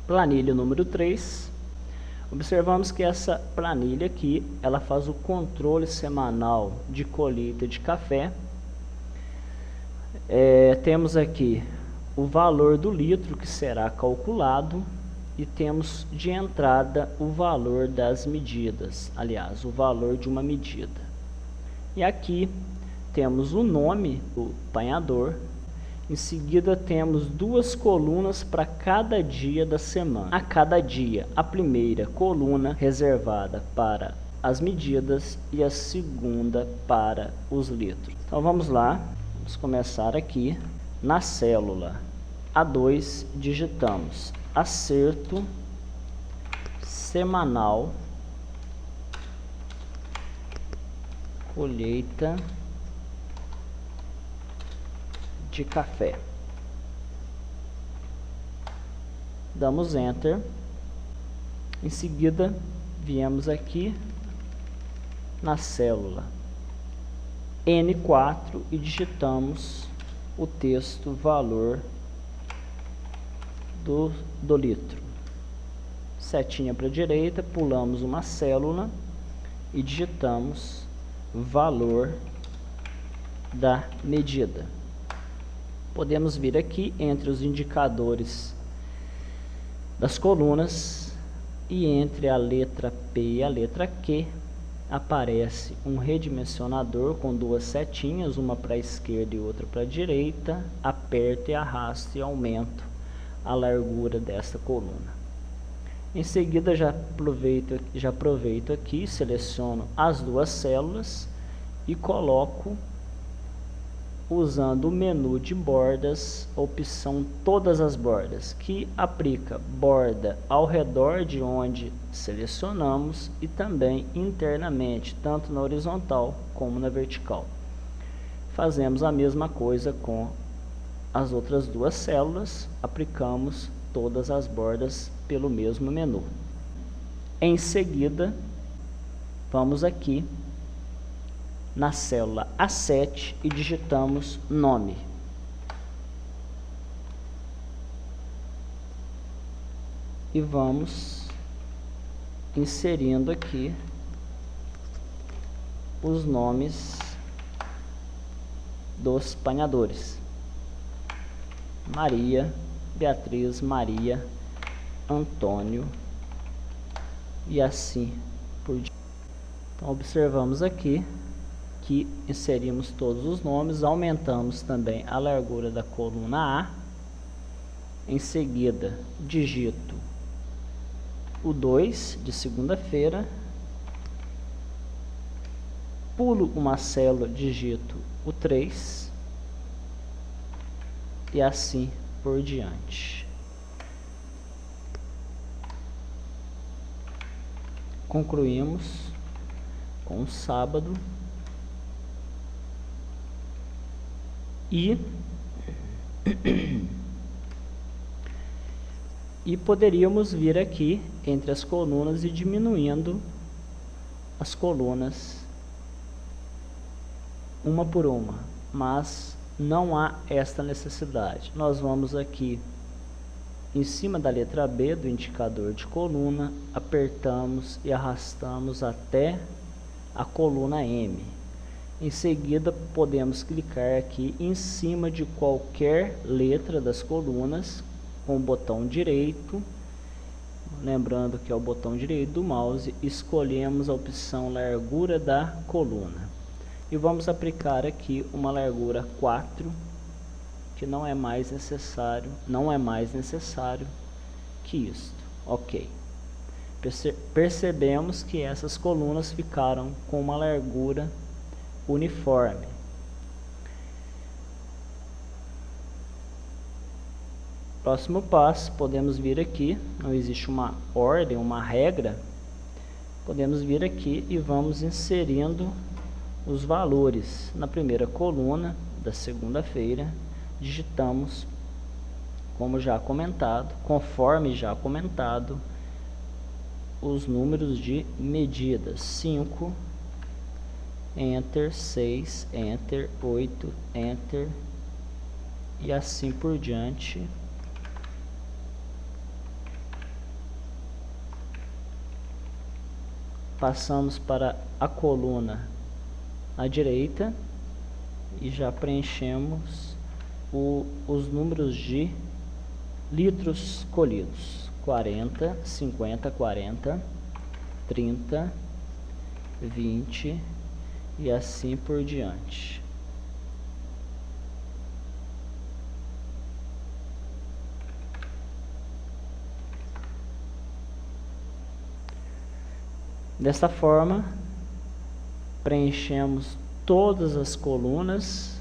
Planilha número 3. Observamos que essa planilha aqui, ela faz o controle semanal de colheita de café. Temos aqui o valor do litro que será calculado e temos de entrada o valor das medidas, aliás, o valor de uma medida. E aqui temos o nome do apanhador. Em seguida temos duas colunas para cada dia da semana. A cada dia, a primeira coluna reservada para as medidas e a segunda para os litros. Então vamos lá, vamos começar aqui. Na célula A2 digitamos acerto semanal colheita de café. Damos Enter. Em seguida, viemos aqui na célula N4 e digitamos o texto valor do litro. Setinha para a direita, pulamos uma célula e digitamos valor da medida. Podemos vir aqui entre os indicadores das colunas e entre a letra P e a letra Q aparece um redimensionador com duas setinhas, uma para a esquerda e outra para a direita. Aperto e arrasto e aumento a largura desta coluna. Em seguida já aproveito aqui, seleciono as duas células e coloco, usando o menu de bordas, a opção todas as bordas, que aplica borda ao redor de onde selecionamos e também internamente, tanto na horizontal como na vertical. Fazemos a mesma coisa com as outras duas células, aplicamos todas as bordas pelo mesmo menu. Em seguida, vamos aqui na célula A7 e digitamos nome. E vamos inserindo aqui os nomes dos apanhadores: Maria, Beatriz, Maria, Antônio e assim por diante. Então observamos aqui que inserimos todos os nomes, aumentamos também a largura da coluna A. Em seguida, digito o 2 de segunda-feira, pulo uma célula, digito o 3 e assim por diante. Concluímos com o sábado. E poderíamos vir aqui entre as colunas e diminuindo as colunas uma por uma, mas não há esta necessidade. Nós vamos aqui em cima da letra B do indicador de coluna, apertamos e arrastamos até a coluna M. Em seguida, podemos clicar aqui em cima de qualquer letra das colunas com o botão direito, lembrando que é o botão direito do mouse, escolhemos a opção largura da coluna e vamos aplicar aqui uma largura 4, que não é mais necessário que isto. Ok. Percebemos que essas colunas ficaram com uma largura uniforme. Próximo passo, podemos vir aqui, não existe uma ordem, uma regra, podemos vir aqui e vamos inserindo os valores. Na primeira coluna da segunda-feira, digitamos, como já comentado, conforme já comentado, os números de medidas: 5, Enter, 6, Enter, 8, Enter e assim por diante. passamos para a coluna à direita e já preenchemos os números de litros colhidos: 40, 50, 40, 30, 20 e assim por diante. Desta forma, preenchemos todas as colunas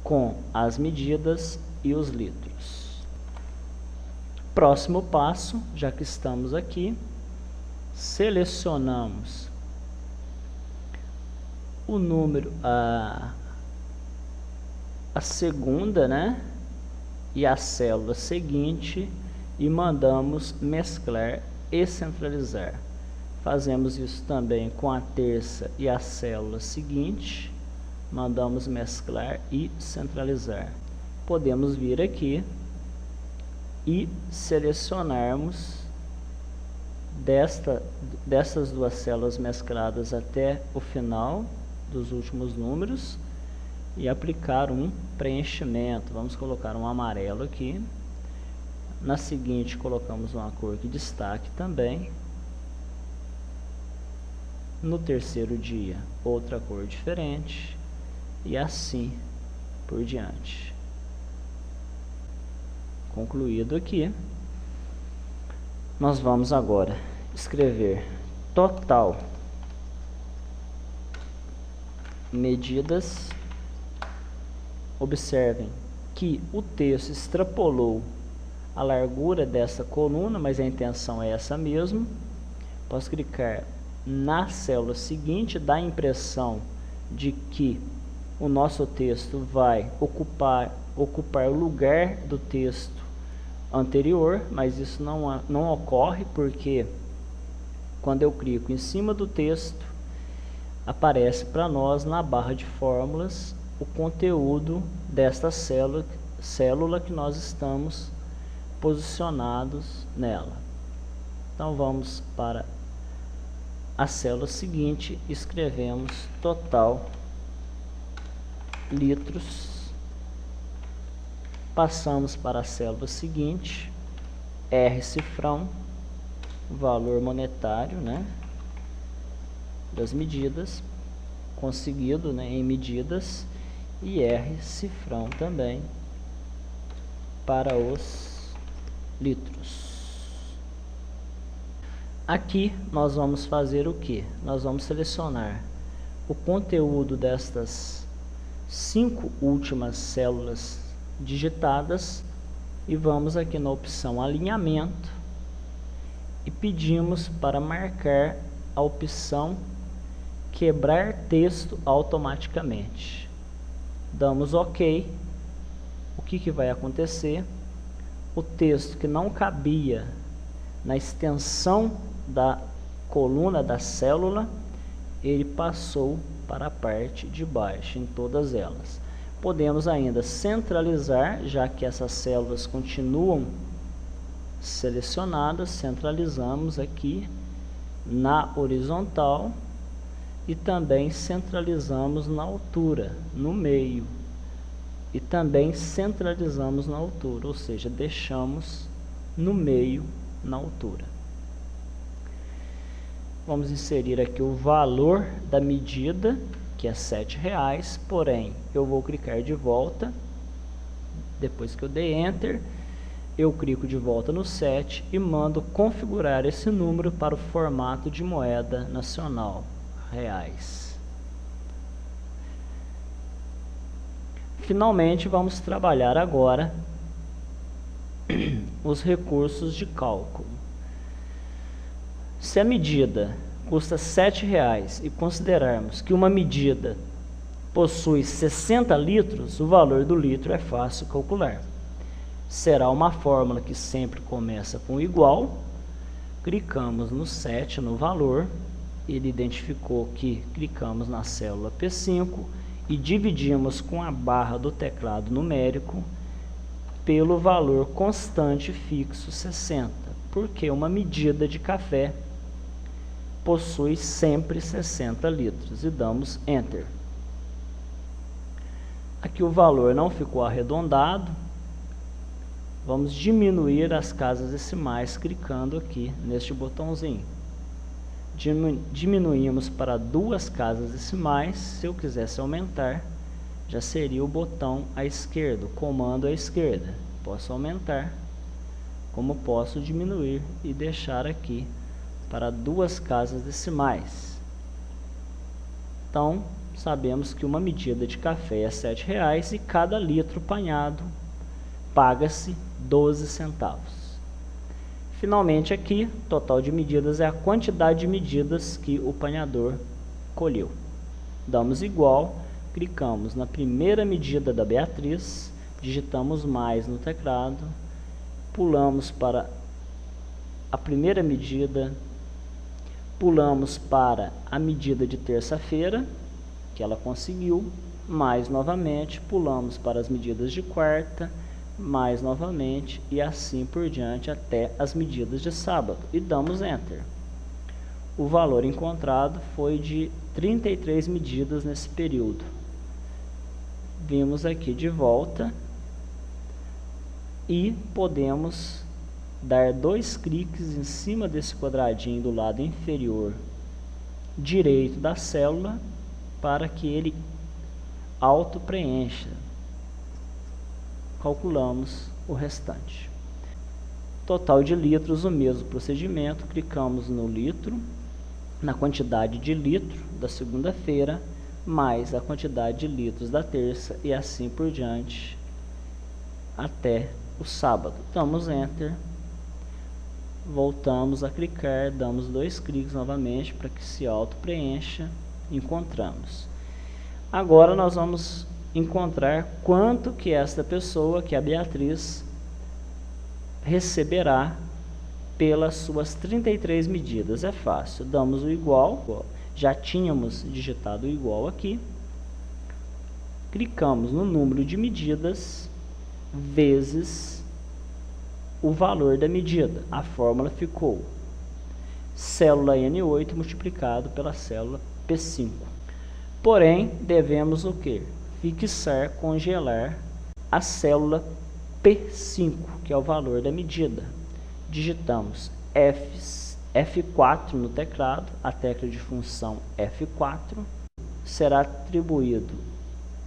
com as medidas e os litros. Próximo passo, já que estamos aqui, selecionamos o número, a segunda, né, e a célula seguinte e mandamos mesclar e centralizar. Fazemos isso também com a terça e a célula seguinte, mandamos mesclar e centralizar. Podemos vir aqui e selecionarmos dessas duas células mescladas até o final dos últimos números e aplicar um preenchimento. Vamos colocar um amarelo aqui. Na seguinte colocamos uma cor que destaque também. No terceiro dia, outra cor diferente e assim por diante. Concluído aqui, nós vamos agora escrever total medidas. Observem que o texto extrapolou a largura dessa coluna, mas a intenção é essa mesmo. Posso clicar na célula seguinte, dá a impressão de que o nosso texto vai ocupar o lugar do texto anterior, mas isso não ocorre, porque quando eu clico em cima do texto, aparece para nós na barra de fórmulas o conteúdo desta célula que nós estamos posicionados nela. Então vamos para a célula seguinte, escrevemos total litros, passamos para a célula seguinte, R cifrão, valor monetário, né, das medidas, conseguido, né, em medidas, e R cifrão também para os litros. Aqui nós vamos fazer o que? Nós vamos selecionar o conteúdo destas 5 últimas células digitadas e vamos aqui na opção alinhamento e pedimos para marcar a opção quebrar texto automaticamente. Damos OK. O que vai acontecer? O texto que não cabia na extensão da coluna da célula, ele passou para a parte de baixo, em todas elas. Podemos ainda centralizar, já que essas células continuam selecionadas, centralizamos aqui na horizontal e também centralizamos na altura, no meio, e também centralizamos na altura, ou seja, deixamos no meio, na altura. Vamos inserir aqui o valor da medida, que é R$7, porém eu vou clicar de volta, depois que eu dei Enter, eu clico de volta no 7 e mando configurar esse número para o formato de moeda nacional, reais. Finalmente vamos trabalhar agora os recursos de cálculo. Se a medida custa R$7 e considerarmos que uma medida possui 60 litros, o valor do litro é fácil calcular. Será uma fórmula que sempre começa com igual. Clicamos no 7, no valor. Ele identificou que clicamos na célula P5 e dividimos com a barra do teclado numérico pelo valor constante fixo 60, porque uma medida de café possui sempre 60 litros e damos Enter. Aqui o valor não ficou arredondado. Vamos diminuir as casas decimais clicando aqui neste botãozinho. Diminuímos para 2 casas decimais. Se eu quisesse aumentar, já seria o botão à esquerda, o comando à esquerda. Posso aumentar, como posso diminuir e deixar aqui para 2 casas decimais. Então, sabemos que uma medida de café é R$ 7,00 e cada litro panhado paga-se 12 centavos. Finalmente aqui, total de medidas é a quantidade de medidas que o panhador colheu. Damos igual, clicamos na primeira medida da Beatriz, digitamos mais no teclado, pulamos para a primeira medida, pulamos para a medida de terça-feira, que ela conseguiu, mais novamente, pulamos para as medidas de quarta, mais novamente, e assim por diante até as medidas de sábado, e damos Enter. O valor encontrado foi de 33 medidas nesse período. Vimos aqui de volta e podemos dar 2 cliques em cima desse quadradinho do lado inferior direito da célula para que ele auto preencha. Calculamos o restante. Total de litros, o mesmo procedimento, clicamos no litro, na quantidade de litro da segunda-feira, mais a quantidade de litros da terça e assim por diante até o sábado. Damos Enter, voltamos a clicar, damos 2 cliques novamente para que se auto preencha, encontramos. Agora nós vamos encontrar quanto que esta pessoa, que é a Beatriz, receberá pelas suas 33 medidas. É fácil, damos o igual, já tínhamos digitado o igual aqui, clicamos no número de medidas vezes o valor da medida. A fórmula ficou célula N8 multiplicado pela célula P5. Porém, devemos o quê? Fixar, congelar a célula P5, que é o valor da medida. Digitamos F4 no teclado, a tecla de função F4. Será atribuído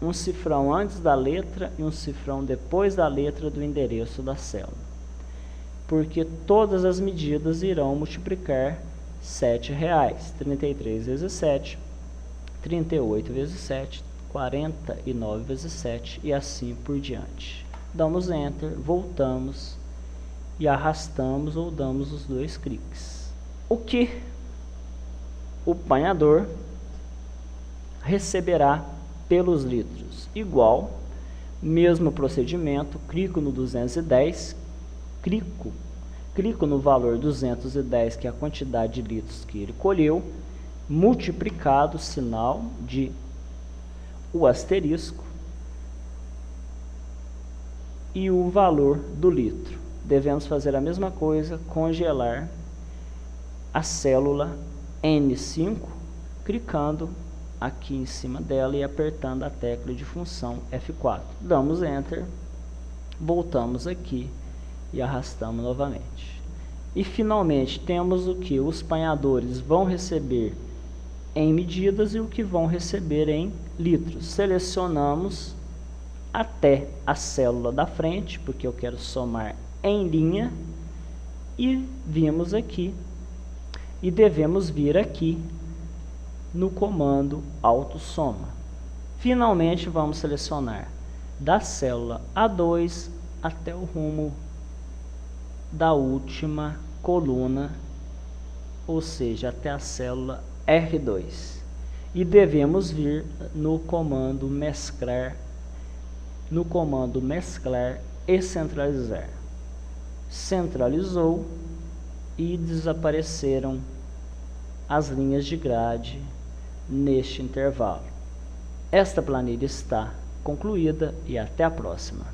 um cifrão antes da letra e um cifrão depois da letra do endereço da célula, porque todas as medidas irão multiplicar R$ 7,00. 33 vezes 7, 38 vezes 7, 49 vezes 7 e assim por diante. Damos Enter, voltamos e arrastamos ou damos os 2 cliques. O que o panhador receberá pelos litros? Igual, mesmo procedimento, clico no 210, clico no valor 210, que é a quantidade de litros que ele colheu, multiplicado, sinal de o asterisco, e o valor do litro. Devemos fazer a mesma coisa, congelar a célula N5, clicando aqui em cima dela e apertando a tecla de função F4. Damos Enter, voltamos aqui e arrastamos novamente. E finalmente temos o que os panhadores vão receber em medidas e o que vão receber em litros. Selecionamos até a célula da frente, porque eu quero somar em linha, e vimos aqui, e devemos vir aqui no comando AutoSoma. Finalmente vamos selecionar da célula A2 até o rumo da última coluna, ou seja, até a célula R2, e devemos vir no comando mesclar e centralizar. Centralizou e desapareceram as linhas de grade neste intervalo. Esta planilha está concluída e até a próxima.